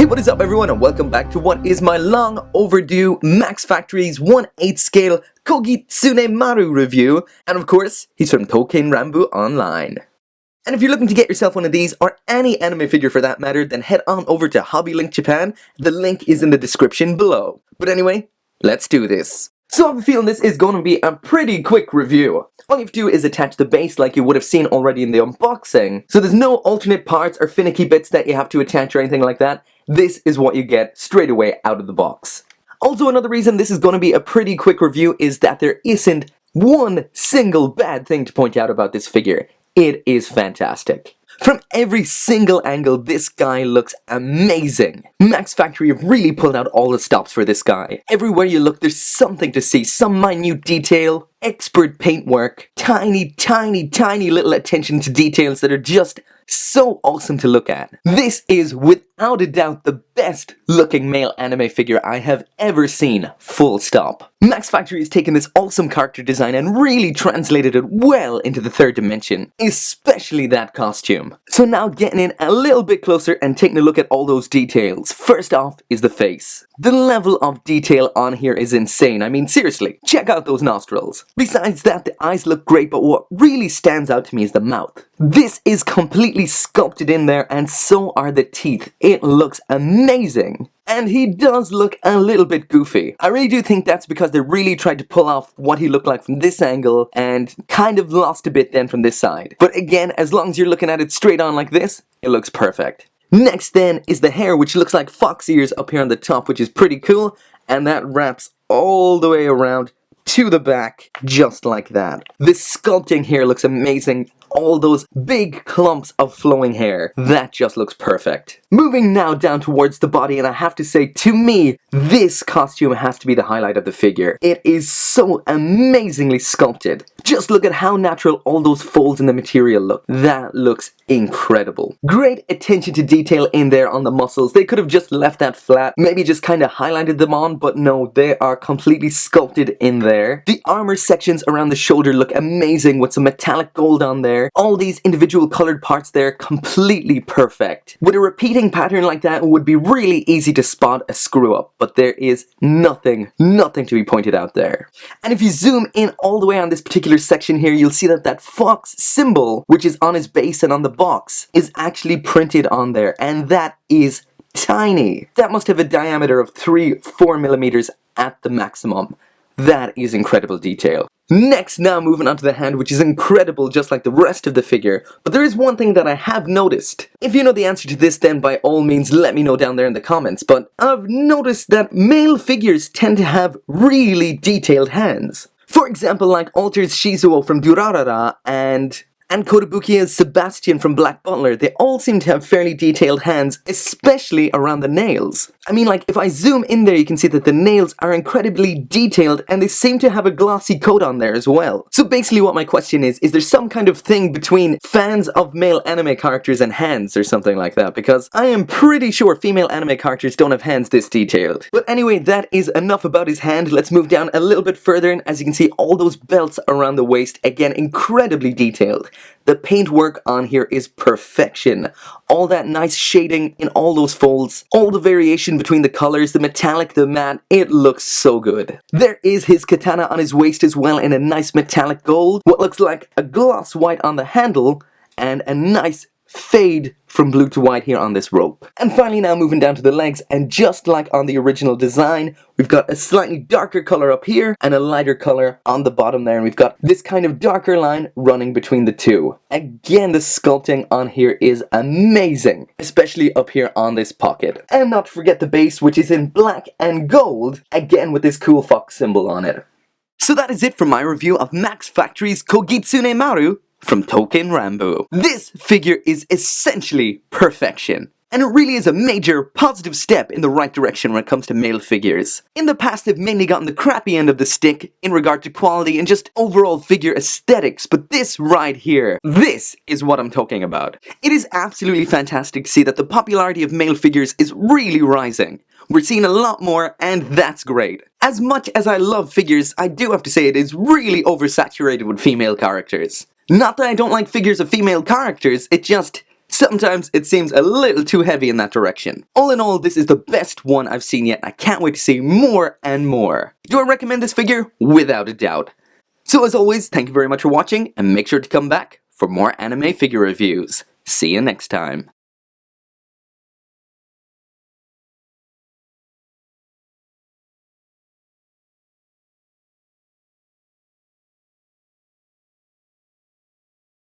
Hey, what is up everyone, and welcome back to what is my long overdue Max Factory's 1/8 scale Kogitsunemaru review, and of course, he's from TOUKEN RANBU ONLINE. And if you're looking to get yourself one of these, or any anime figure for that matter, then head on over to Hobbylink Japan. The link is in the description below. But anyway, let's do this. So I have a feeling this is going to be a pretty quick review. All you have to do is attach the base like you would have seen already in the unboxing. So there's no alternate parts or finicky bits that you have to attach or anything like that. This is what you get straight away out of the box. Also, another reason this is going to be a pretty quick review is that there isn't one single bad thing to point out about this figure. It is fantastic. From every single angle, this guy looks amazing. Max Factory have really pulled out all the stops for this guy. Everywhere you look, there's something to see. Some minute detail, expert paintwork, tiny little attention to details that are just so awesome to look at. This is without a doubt the best looking male anime figure I have ever seen, full stop. Max Factory has taken this awesome character design and really translated it well into the third dimension, especially that costume. So now getting in a little bit closer and taking a look at all those details. First off is the face. The level of detail on here is insane. I mean, seriously, check out those nostrils. Besides that, the eyes look great, but what really stands out to me is the mouth. This is completely sculpted in there, and so are the teeth. It looks amazing. And he does look a little bit goofy. I really do think that's because they really tried to pull off what he looked like from this angle and kind of lost a bit then from this side. But again, as long as you're looking at it straight on like this, it looks perfect. Next then is the hair, which looks like fox ears up here on the top, which is pretty cool, and that wraps all the way around to the back, just like that. This sculpting here looks amazing. All those big clumps of flowing hair. That just looks perfect. Moving now down towards the body, and I have to say, to me, this costume has to be the highlight of the figure. It is so amazingly sculpted. Just look at how natural all those folds in the material look. That looks incredible. Great attention to detail in there on the muscles. They could have just left that flat, maybe just kind of highlighted them on, but no, they are completely sculpted in there. The armor sections around the shoulder look amazing with some metallic gold on there. All these individual colored parts there, completely perfect. With a repeating pattern like that, it would be really easy to spot a screw up, but there is nothing to be pointed out there. And if you zoom in all the way on this particular section here, you'll see that that fox symbol, which is on his base and on the box, is actually printed on there, and that is tiny. That must have a diameter of 3-4 millimeters at the maximum. That is incredible detail. Next, now moving on to the hand, which is incredible just like the rest of the figure. But there is one thing that I have noticed. If you know the answer to this, then by all means let me know down there in the comments. But I've noticed that male figures tend to have really detailed hands. For example, like Alter's Shizuo from Durarara and Kotobukiya's Sebastian from Black Butler, they all seem to have fairly detailed hands, especially around the nails. I mean, like, if I zoom in there, you can see that the nails are incredibly detailed, and they seem to have a glossy coat on there as well. So basically what my question is there some kind of thing between fans of male anime characters and hands or something like that? Because I am pretty sure female anime characters don't have hands this detailed. But anyway, that is enough about his hand. Let's move down a little bit further, and as you can see, all those belts around the waist, again, incredibly detailed. The paintwork on here is perfection. All that nice shading in all those folds, all the variation between the colors, the metallic, the matte, it looks so good. There is his katana on his waist as well in a nice metallic gold, what looks like a gloss white on the handle, and a nice fade from blue to white here on this rope. And finally now moving down to the legs, and just like on the original design, we've got a slightly darker color up here and a lighter color on the bottom there, and we've got this kind of darker line running between the two. Again, the sculpting on here is amazing, especially up here on this pocket. And not to forget the base, which is in black and gold, again with this cool fox symbol on it. So that is it for my review of Max Factory's Kogitsunemaru from TOUKEN RANBU. This figure is essentially perfection, and it really is a major positive step in the right direction when it comes to male figures. In the past, they've mainly gotten the crappy end of the stick in regard to quality and just overall figure aesthetics, but this right here, this is what I'm talking about. It is absolutely fantastic to see that the popularity of male figures is really rising. We're seeing a lot more, and that's great. As much as I love figures, I do have to say it is really oversaturated with female characters. Not that I don't like figures of female characters, it just Sometimes it seems a little too heavy in that direction. All in all, this is the best one I've seen yet, and I can't wait to see more and more. Do I recommend this figure? Without a doubt. So as always, thank you very much for watching, and make sure to come back for more anime figure reviews. See you next time.